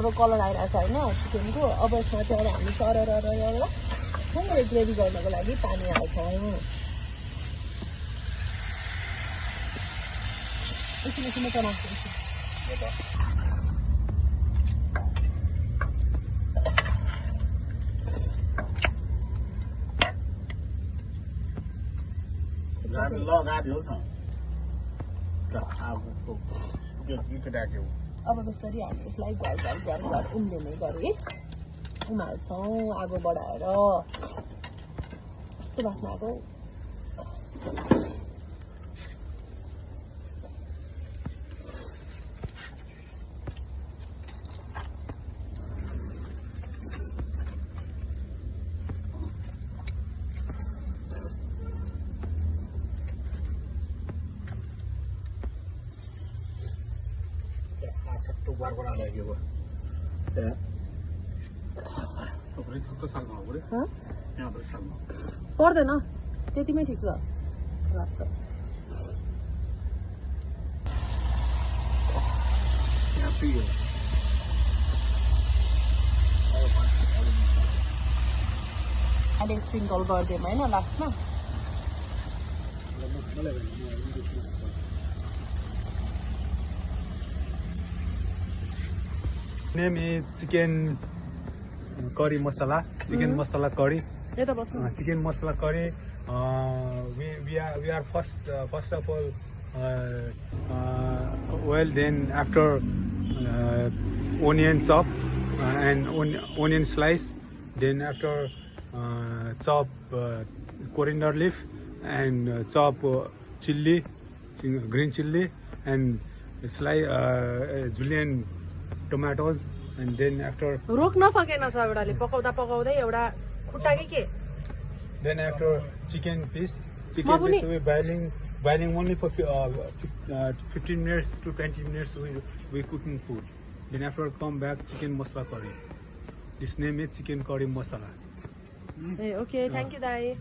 हाम्रो कलर आइरहेको छ होइन चिकनको। अब यसमा चाहिँ अब हामी सरर सँगै ग्रेभी गर्नको लागि पानी हाल्छौँ। एकछिन चलाउँछु। अब यसरी हामी यसलाई घर उम्लिने गरी उमाल्छौँ आगो बढाएर। कस्तो बास्ना आएको। पर्दैन त्यतिमै ठिक छ। अहिले स्प्रिङ्कल गरिदिउँ होइन लास्टमा। Name is chicken curry masala. Chicken masala curry. Chicken masala curry. We are first of all well, then after onion chop and onion slice, then after chop coriander leaf and chop chili, green chili, and slice julienne tomatoes, and then after रोक्न सकेन छ एउटाले पकाउँदा पकाउँदै एउटा खुट्टा के then after chicken piece we boiling only for 15 minutes to 20 minutes we cooking food. Then after come back chicken masala curry. This name is chicken curry masala. Okay, thank you, Dai.